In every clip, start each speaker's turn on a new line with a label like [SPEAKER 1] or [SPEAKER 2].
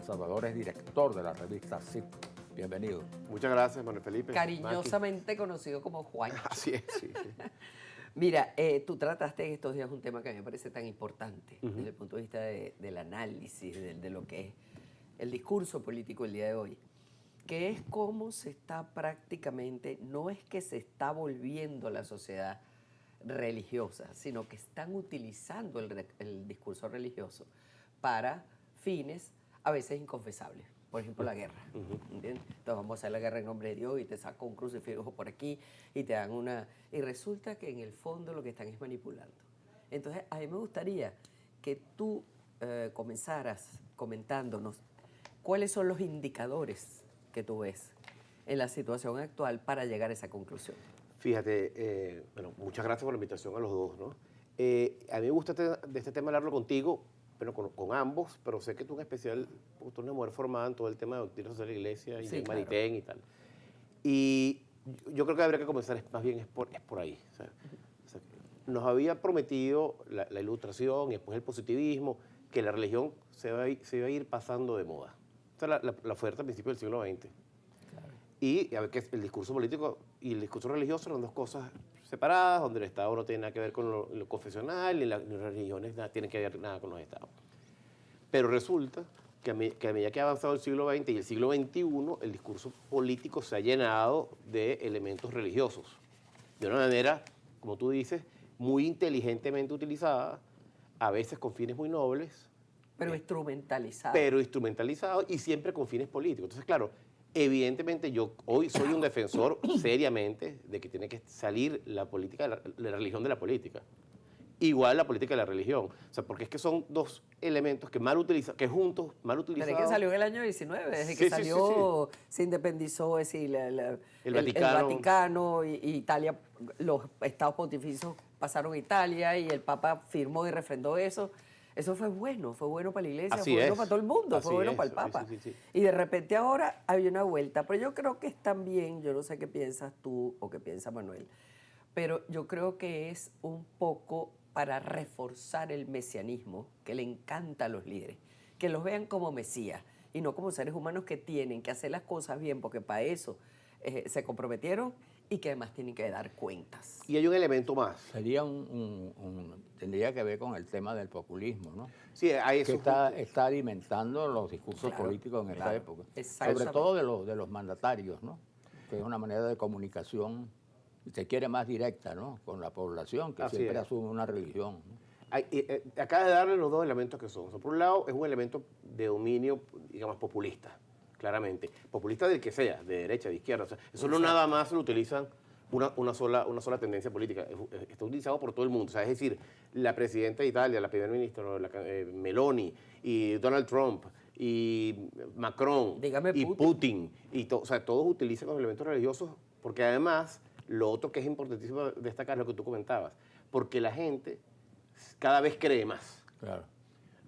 [SPEAKER 1] Salvador es director de la revista SIC. Bienvenido.
[SPEAKER 2] Muchas gracias, Manuel Felipe.
[SPEAKER 3] Cariñosamente conocido como Juan.
[SPEAKER 2] Así es, sí.
[SPEAKER 3] Mira, tú trataste en estos días un tema que a mí me parece tan importante desde el punto de vista del análisis, de lo que es el discurso político el día de hoy, que es cómo se está prácticamente, no es que se está volviendo la sociedad religiosa, sino que están utilizando el discurso religioso para fines a veces inconfesables. Por ejemplo, la guerra. ¿Entiendes? Entonces vamos a hacer la guerra en nombre de Dios y te saco un crucifijo por aquí y te dan una... Y resulta que en el fondo lo que están es manipulando. Entonces, a mí me gustaría que tú comenzaras comentándonos cuáles son los indicadores que tú ves en la situación actual para llegar a esa conclusión.
[SPEAKER 2] Fíjate, bueno, muchas gracias por la invitación a los dos, ¿no? A mí me gusta de este tema hablarlo contigo, pero con ambos, pero sé que tú en especial, porque tú eres una mujer formada en todo el tema de doctrina social de la iglesia y
[SPEAKER 3] Sí,
[SPEAKER 2] en
[SPEAKER 3] claro.
[SPEAKER 2] Maritén y tal. Y yo creo que habría que comenzar más bien es por ahí. O sea, nos había prometido la ilustración y después el positivismo, que la religión se iba a ir pasando de moda. Esta es la oferta a principios del siglo XX. Y a ver que el discurso político y el discurso religioso son dos cosas separadas, donde el Estado no tiene nada que ver con lo confesional, ni las religiones tienen que ver nada con los Estados. Pero resulta que a medida que ha avanzado el siglo XX y el siglo XXI, el discurso político se ha llenado de elementos religiosos. De una manera, como tú dices, muy inteligentemente utilizada, a veces con fines muy nobles.
[SPEAKER 3] Pero instrumentalizado.
[SPEAKER 2] Pero instrumentalizado y siempre con fines políticos. Entonces, claro, evidentemente yo hoy soy un defensor seriamente de que tiene que salir la política, la religión de la política. Igual la política de la religión. O sea, porque es que son dos elementos que mal utilizados, que juntos, mal utilizados.
[SPEAKER 3] Pero es que salió en el año 19, desde que
[SPEAKER 2] Sí,
[SPEAKER 3] salió, se independizó, es decir,
[SPEAKER 2] El Vaticano.
[SPEAKER 3] Vaticano y Italia, los estados pontificios pasaron a Italia y el Papa firmó y refrendó eso. Eso fue bueno para la iglesia,
[SPEAKER 2] Así
[SPEAKER 3] fue bueno
[SPEAKER 2] es.
[SPEAKER 3] para todo el mundo,
[SPEAKER 2] Así
[SPEAKER 3] fue bueno
[SPEAKER 2] es.
[SPEAKER 3] para el Papa.
[SPEAKER 2] Sí.
[SPEAKER 3] Y de repente ahora hay una vuelta, pero yo creo que es también, yo no sé qué piensas tú o qué piensa Manuel, pero yo creo que es un poco para reforzar el mesianismo que le encanta a los líderes, que los vean como mesías y no como seres humanos que tienen que hacer las cosas bien, porque para eso se comprometieron y que además tienen que dar cuentas.
[SPEAKER 2] Y hay un elemento más.
[SPEAKER 1] Sería tendría que ver con el tema del populismo, ¿no?
[SPEAKER 2] Sí, hay
[SPEAKER 1] Que
[SPEAKER 2] eso.
[SPEAKER 1] está alimentando los discursos
[SPEAKER 3] Claro,
[SPEAKER 1] políticos en esta
[SPEAKER 3] claro.
[SPEAKER 1] época.
[SPEAKER 3] Exactamente.
[SPEAKER 1] Sobre todo de los mandatarios, ¿no? Que es una manera de comunicación, se quiere más directa, ¿no? Con la población, que
[SPEAKER 2] Así
[SPEAKER 1] siempre
[SPEAKER 2] es.
[SPEAKER 1] asume una religión, ¿no?
[SPEAKER 2] Acaba de darle los dos elementos que son. O sea, por un lado, es un elemento de dominio, digamos, populista, claramente. Populista del que sea, de derecha, de izquierda. O sea, eso no nada más lo utilizan una sola tendencia política. Está utilizado por todo el mundo. O sea, es decir, la presidenta de Italia, la primera ministra, Meloni, y Donald Trump, y Macron,
[SPEAKER 3] Dígame
[SPEAKER 2] y
[SPEAKER 3] Putin.
[SPEAKER 2] o sea, todos utilizan los elementos religiosos, porque además, lo otro que es importantísimo destacar es lo que tú comentabas, porque la gente cada vez cree más.
[SPEAKER 1] Claro.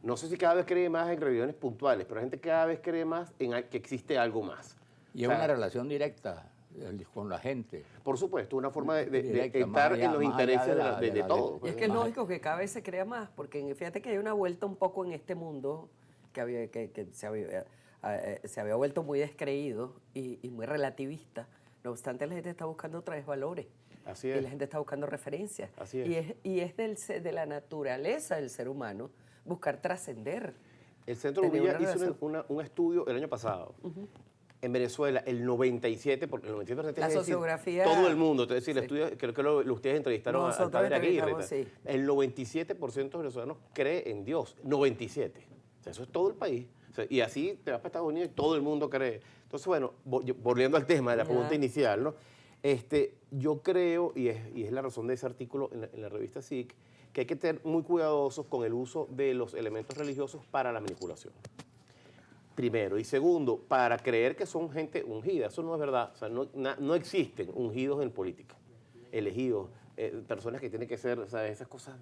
[SPEAKER 2] No sé si cada vez cree más en religiones puntuales, pero la gente cada vez cree más en que existe algo más.
[SPEAKER 1] Y
[SPEAKER 2] O
[SPEAKER 1] es
[SPEAKER 2] sea,
[SPEAKER 1] una relación directa con la gente.
[SPEAKER 2] por supuesto, una forma de
[SPEAKER 1] Directa,
[SPEAKER 2] estar
[SPEAKER 1] más allá-
[SPEAKER 2] en los
[SPEAKER 1] más allá
[SPEAKER 2] intereses
[SPEAKER 1] de
[SPEAKER 2] de
[SPEAKER 1] la-
[SPEAKER 2] todo.
[SPEAKER 3] Y es que es lógico que cada vez se crea más, porque fíjate que hay una vuelta un poco en este mundo que se había vuelto muy descreído y muy relativista. No obstante, la gente está buscando otra vez valores.
[SPEAKER 2] Así
[SPEAKER 3] Y
[SPEAKER 2] es.
[SPEAKER 3] la gente está buscando referencias.
[SPEAKER 2] Así es.
[SPEAKER 3] Y es de la naturaleza del ser humano buscar trascender.
[SPEAKER 2] El Centro
[SPEAKER 3] Tener
[SPEAKER 2] Uvilla
[SPEAKER 3] una
[SPEAKER 2] hizo
[SPEAKER 3] relación.
[SPEAKER 2] un estudio el año pasado. En Venezuela, el 97%, porque el 97%
[SPEAKER 3] La
[SPEAKER 2] es decir,
[SPEAKER 3] sociografía-
[SPEAKER 2] todo el mundo. Es decir, el
[SPEAKER 3] Sí.
[SPEAKER 2] estudio, creo que ustedes entrevistaron al
[SPEAKER 3] Nosotros
[SPEAKER 2] padre Aguirre. y tal.
[SPEAKER 3] entrevistamos, sí.
[SPEAKER 2] El 97% de los venezolanos cree en Dios. 97%. O sea, eso es todo el país. O sea, y así te vas para Estados Unidos y todo el mundo cree. Entonces, bueno, volviendo al tema de la pregunta inicial, ¿no? Yo creo, y es la razón de ese artículo en la revista SIC, que hay que ser muy cuidadosos con el uso de los elementos religiosos para la manipulación. Primero. Y segundo, para creer que son gente ungida. Eso no es verdad. O sea, no existen ungidos en política. Elegidos, personas que tienen que ser, o sea, esas cosas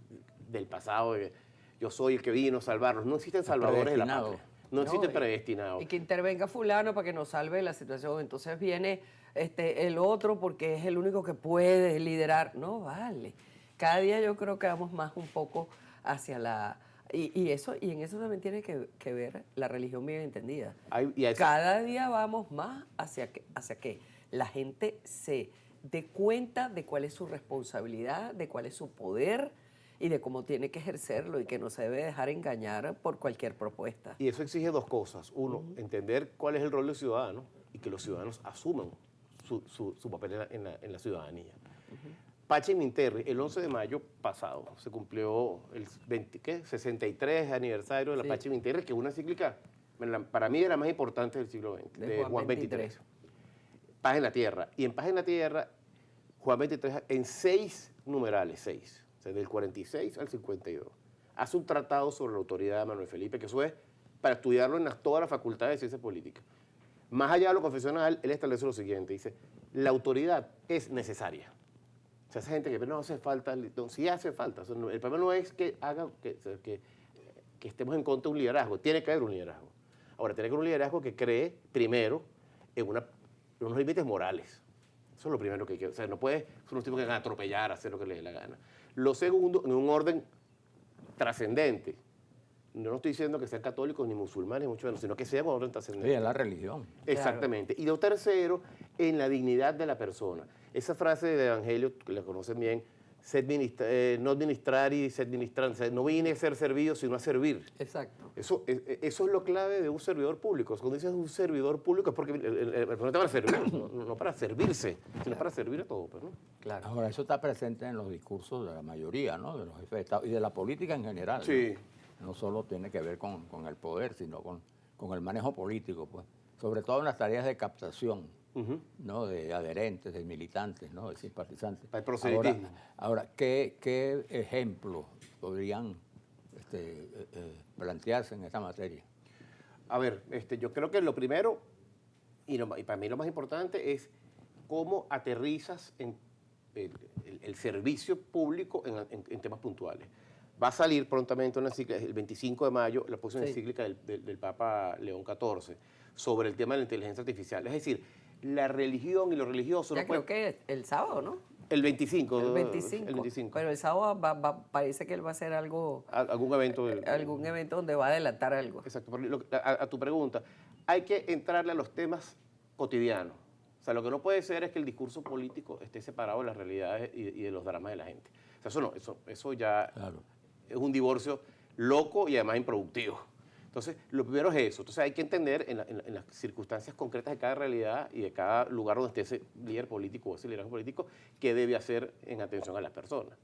[SPEAKER 2] del pasado, de yo soy el que vino a salvarnos. No existen salvadores de la
[SPEAKER 1] Predestinado.
[SPEAKER 2] patria. No existen predestinados.
[SPEAKER 3] Y que intervenga fulano para que nos salve la situación. Entonces viene el otro porque es el único que puede liderar. No vale. Cada día yo creo que vamos más un poco hacia Y en eso también tiene que ver la religión bien entendida.
[SPEAKER 2] Y a eso-
[SPEAKER 3] Cada día vamos más hacia que la gente se dé cuenta de cuál es su responsabilidad, de cuál es su poder y de cómo tiene que ejercerlo y que no se debe dejar engañar por cualquier propuesta.
[SPEAKER 2] Y eso exige dos cosas. Uno, entender cuál es el rol del ciudadano y que los ciudadanos asuman su papel en la ciudadanía. Pachi Minterri, el 11 de mayo pasado, se cumplió el 63 aniversario de la
[SPEAKER 3] Sí.
[SPEAKER 2] Pachi Minterri, que es una encíclica, para mí, era la más importante del siglo XX,
[SPEAKER 3] De Juan XXIII.
[SPEAKER 2] Paz en la Tierra. Y en Paz en la Tierra, Juan XXIII, en 6 numerales, 6, o sea, del 46 al 52, hace un tratado sobre la autoridad de Manuel Felipe, que eso es para estudiarlo en todas las facultades de ciencias políticas. Más allá de lo confesional, él establece lo siguiente, dice, la autoridad es necesaria. O sea, esa gente que no hace falta, no, sí hace falta. O sea, el problema no es que estemos en contra de un liderazgo, tiene que haber un liderazgo. Ahora, tiene que haber un liderazgo que cree, primero, en unos límites morales. Eso es lo primero que hay que... O sea, no puede ser unos tipos que van a atropellar, hacer lo que les dé la gana. Lo segundo, en un orden trascendente. Yo no estoy diciendo que sean católicos ni musulmanes, mucho menos, sino que sean un orden trascendente.
[SPEAKER 1] Sí, en la religión.
[SPEAKER 2] Exactamente. Y lo tercero, en la dignidad de la persona. Esa frase del Evangelio, que la conocen bien, no administrar y sed ministrante. No vine a ser servido, sino a servir.
[SPEAKER 3] Exacto.
[SPEAKER 2] Eso es lo clave de un servidor público. Cuando dices un servidor público es porque el planeta para servir, no para servirse, sino para servir a todos. Pues, ¿no?
[SPEAKER 3] Claro.
[SPEAKER 1] Ahora, eso está presente en los discursos de la mayoría, ¿no? De los jefes de Estado y de la política en general.
[SPEAKER 2] Sí.
[SPEAKER 1] No solo tiene que ver con el poder, sino con el manejo político, pues. Sobre todo en las tareas de captación, ¿no? De adherentes, de militantes, ¿no? De simpatizantes.
[SPEAKER 2] Para el proselitismo.
[SPEAKER 1] Ahora, ¿qué ejemplos podrían plantearse en esta materia?
[SPEAKER 2] A ver, yo creo que lo primero, y para mí lo más importante, es cómo aterrizas en el servicio público en temas puntuales. Va a salir prontamente una encíclica, el 25 de mayo, la próxima
[SPEAKER 3] Sí.
[SPEAKER 2] encíclica del Papa León XIV, sobre el tema de la inteligencia artificial. Es decir, la religión y lo religioso
[SPEAKER 3] Ya
[SPEAKER 2] no pueden...
[SPEAKER 3] creo que el sábado, ¿no?
[SPEAKER 2] El 25.
[SPEAKER 3] El 25.
[SPEAKER 2] El 25.
[SPEAKER 3] Pero el sábado parece que él va a hacer algo,
[SPEAKER 2] Algún evento.
[SPEAKER 3] algún evento donde va a adelantar algo.
[SPEAKER 2] Exacto. Pero a tu pregunta, hay que entrarle a los temas cotidianos. O sea, lo que no puede ser es que el discurso político esté separado de las realidades y de los dramas de la gente. O sea, eso ya
[SPEAKER 1] Claro.
[SPEAKER 2] es un divorcio loco y además improductivo. Entonces, lo primero es eso. Entonces, hay que entender en las circunstancias concretas de cada realidad y de cada lugar donde esté ese líder político o ese liderazgo político, qué debe hacer en atención a las personas.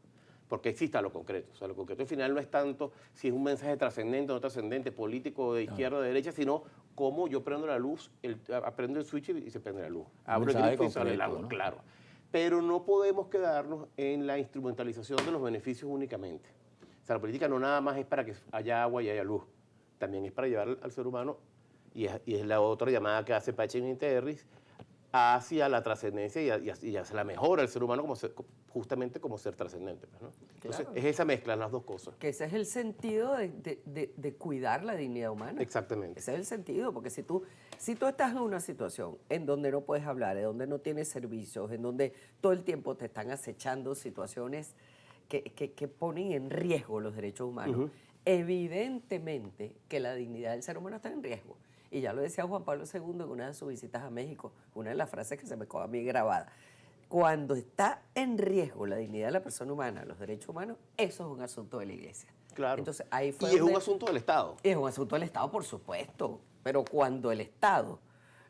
[SPEAKER 2] Porque exista lo concreto. O sea, lo concreto al final no es tanto si es un mensaje trascendente o no trascendente, político de izquierda o de derecha, sino cómo yo prendo la luz, aprendo el switch y se prende la luz. Abro el
[SPEAKER 1] mensaje
[SPEAKER 2] grifo y sale el
[SPEAKER 1] concreto,
[SPEAKER 2] agua,
[SPEAKER 1] ¿no?
[SPEAKER 2] claro. Pero no podemos quedarnos en la instrumentalización de los beneficios únicamente. O sea, la política no nada más es para que haya agua y haya luz. También es para llevar al ser humano, y es la otra llamada que hace Pachi Minterris, hacia la trascendencia y hacia la mejora del ser humano justamente como ser trascendente. Pues, ¿no? Entonces,
[SPEAKER 3] Claro.
[SPEAKER 2] es esa mezcla, las dos cosas.
[SPEAKER 3] Que ese es el sentido de cuidar la dignidad humana.
[SPEAKER 2] Exactamente.
[SPEAKER 3] Ese es el sentido, porque si tú estás en una situación en donde no puedes hablar, en donde no tienes servicios, en donde todo el tiempo te están acechando situaciones que ponen en riesgo los derechos humanos, evidentemente que la dignidad del ser humano está en riesgo. Y ya lo decía Juan Pablo II en una de sus visitas a México, una de las frases que se me quedó a mí grabada. Cuando está en riesgo la dignidad de la persona humana, los derechos humanos, eso es un asunto de la Iglesia.
[SPEAKER 2] Claro.
[SPEAKER 3] Entonces, ahí fue
[SPEAKER 2] Y es un
[SPEAKER 3] donde-
[SPEAKER 2] asunto del Estado.
[SPEAKER 3] es un asunto del Estado, por supuesto, pero cuando el Estado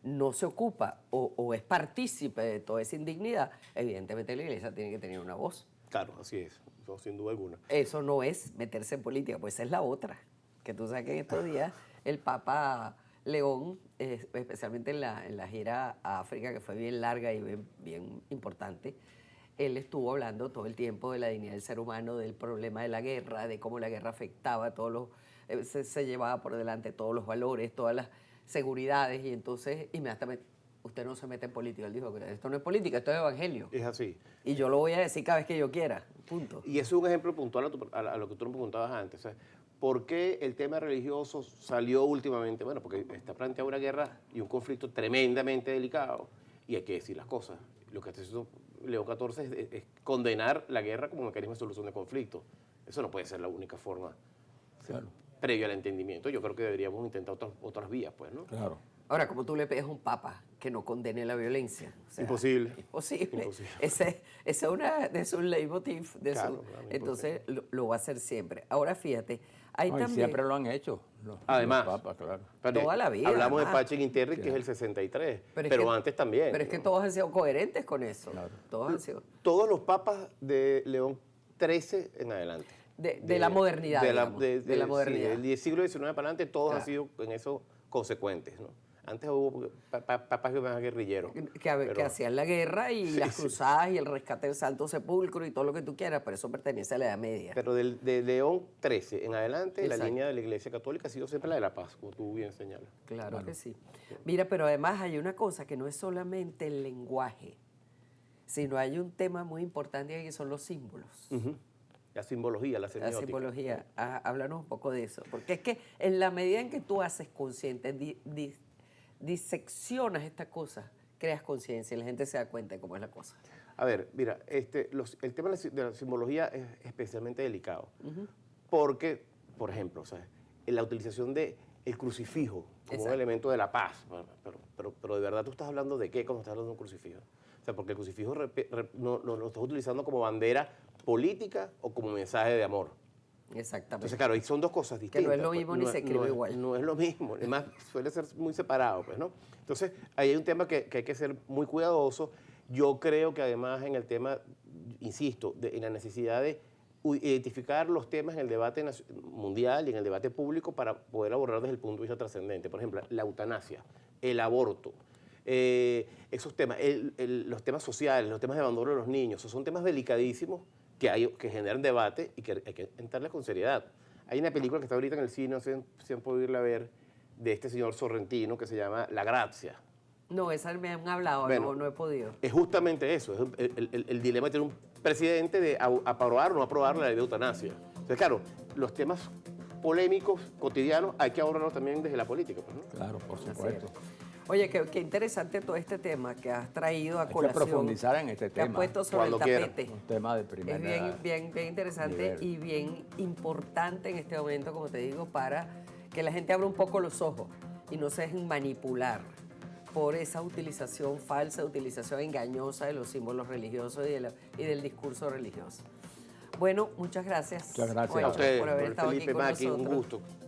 [SPEAKER 3] no se ocupa o es partícipe de toda esa indignidad, evidentemente la Iglesia tiene que tener una voz.
[SPEAKER 2] Claro, así es, no, sin duda alguna.
[SPEAKER 3] Eso no es meterse en política, pues esa es la otra. Que tú sabes que en estos días el Papa León, especialmente en la gira a África, que fue bien larga y bien importante, él estuvo hablando todo el tiempo de la dignidad del ser humano, del problema de la guerra, de cómo la guerra afectaba a todos los... se llevaba por delante todos los valores, todas las seguridades, y entonces inmediatamente, usted no se mete en política. Él dijo, esto no es política, esto es evangelio.
[SPEAKER 2] Es así.
[SPEAKER 3] Y yo lo voy a decir cada vez que yo quiera, punto.
[SPEAKER 2] Y eso es un ejemplo puntual a lo que tú me preguntabas antes. O sea, ¿por qué el tema religioso salió últimamente? Bueno, porque está planteada una guerra y un conflicto tremendamente delicado y hay que decir las cosas. Lo que está haciendo León XIV es condenar la guerra como mecanismo de solución de conflictos. Eso no puede ser la única forma. O
[SPEAKER 1] Claro.
[SPEAKER 2] previo al entendimiento. Yo creo que deberíamos intentar otras vías, pues, ¿no?
[SPEAKER 1] Claro.
[SPEAKER 3] Ahora, como tú le pides a un papa que no condene la violencia. O sea,
[SPEAKER 2] Imposible.
[SPEAKER 3] Imposible.
[SPEAKER 2] Imposible.
[SPEAKER 3] Ese es un leitmotiv de
[SPEAKER 2] Claro,
[SPEAKER 3] su.
[SPEAKER 2] claro,
[SPEAKER 3] Entonces lo va a hacer siempre. Ahora fíjate, hay
[SPEAKER 1] No, y
[SPEAKER 3] también.
[SPEAKER 1] siempre lo han hecho.
[SPEAKER 2] Además.
[SPEAKER 1] Los papas, claro.
[SPEAKER 2] Pero
[SPEAKER 3] Toda la vida,
[SPEAKER 2] Hablamos
[SPEAKER 3] además.
[SPEAKER 2] de Pache Interri, que es el 63,
[SPEAKER 3] Pero
[SPEAKER 2] pero,
[SPEAKER 3] es que-
[SPEAKER 2] antes también.
[SPEAKER 3] Pero es que
[SPEAKER 2] ¿no?
[SPEAKER 3] todos han sido coherentes con eso.
[SPEAKER 1] Claro.
[SPEAKER 3] Todos han sido.
[SPEAKER 2] Todos los papas de León XIII en adelante.
[SPEAKER 3] De la modernidad, digamos, de la modernidad.
[SPEAKER 2] Sí, del siglo XIX para adelante, todos
[SPEAKER 3] Claro.
[SPEAKER 2] han sido en eso consecuentes, ¿no? Antes hubo papas más guerrilleros.
[SPEAKER 3] Que
[SPEAKER 2] pero-
[SPEAKER 3] hacían la guerra y las cruzadas y el rescate del Santo Sepulcro y todo lo que tú quieras, pero eso pertenece a la Edad Media.
[SPEAKER 2] Pero de León XIII en adelante, la
[SPEAKER 3] Exacto.
[SPEAKER 2] línea de la Iglesia Católica ha sido siempre la de la paz, como tú bien señalas.
[SPEAKER 3] Claro que sí. Mira, pero además hay una cosa que no es solamente el lenguaje, sino hay un tema muy importante que son los símbolos.
[SPEAKER 2] La simbología, la
[SPEAKER 3] La
[SPEAKER 2] semiótica.
[SPEAKER 3] simbología. Háblanos un poco de eso. Porque es que en la medida en que tú haces consciente, diseccionas esta cosa, creas conciencia y la gente se da cuenta de cómo es la cosa.
[SPEAKER 2] A ver, mira, el tema de la simbología es especialmente delicado. Porque, por ejemplo, ¿sabes? En la utilización del crucifijo como un
[SPEAKER 3] Exacto.
[SPEAKER 2] elemento de la paz. Bueno, pero de verdad tú estás hablando de qué cuando estás hablando de un crucifijo. O sea, porque el crucifijo no lo estás utilizando como bandera política o como mensaje de amor.
[SPEAKER 3] Exactamente.
[SPEAKER 2] Entonces, claro, ahí son dos cosas distintas.
[SPEAKER 3] no es lo
[SPEAKER 2] pues,
[SPEAKER 3] mismo ni se escribe
[SPEAKER 2] es-
[SPEAKER 3] igual.
[SPEAKER 2] No es lo mismo, además suele ser muy separado, pues, ¿no? Entonces, ahí hay un tema que hay que ser muy cuidadoso. Yo creo que además en el tema, insisto, en la necesidad de identificar los temas en el debate mundial y en el debate público para poder abordar desde el punto de vista trascendente. Por ejemplo, la eutanasia, el aborto, esos temas, los temas sociales, los temas de abandono de los niños, esos son temas delicadísimos que generan debate y que hay que entrarles con seriedad. Hay una película que está ahorita en el cine, no sé si han podido irla a ver, de este señor sorrentino que se llama La Grazia.
[SPEAKER 3] No, esa me han hablado,
[SPEAKER 2] Bueno,
[SPEAKER 3] no he podido.
[SPEAKER 2] Es justamente eso, es el dilema de tener un presidente de aprobar o no aprobar la ley de eutanasia. Entonces, claro, los temas polémicos, cotidianos, hay que abordarlos también desde la política, pues, ¿no?
[SPEAKER 1] Claro, por
[SPEAKER 3] Así es.
[SPEAKER 1] supuesto.
[SPEAKER 3] Oye, qué interesante todo este tema que has traído a
[SPEAKER 1] Hay que
[SPEAKER 3] colación.
[SPEAKER 1] profundizar en este
[SPEAKER 3] Que has
[SPEAKER 1] tema.
[SPEAKER 3] puesto sobre el
[SPEAKER 2] Cuando quiera.
[SPEAKER 3] tapete.
[SPEAKER 1] Un tema de
[SPEAKER 3] Es
[SPEAKER 1] primera
[SPEAKER 3] bien interesante
[SPEAKER 1] nivel.
[SPEAKER 3] y bien importante en este momento, como te digo, para que la gente abra un poco los ojos y no se dejen manipular por esa utilización falsa, utilización engañosa de los símbolos religiosos y del discurso religioso. Bueno, muchas gracias.
[SPEAKER 1] Muchas gracias.
[SPEAKER 3] Juancho,
[SPEAKER 2] A ustedes,
[SPEAKER 3] por haber
[SPEAKER 2] don
[SPEAKER 3] estado aquí
[SPEAKER 2] Felipe
[SPEAKER 3] con
[SPEAKER 2] Maki, un
[SPEAKER 3] nosotros.
[SPEAKER 2] gusto.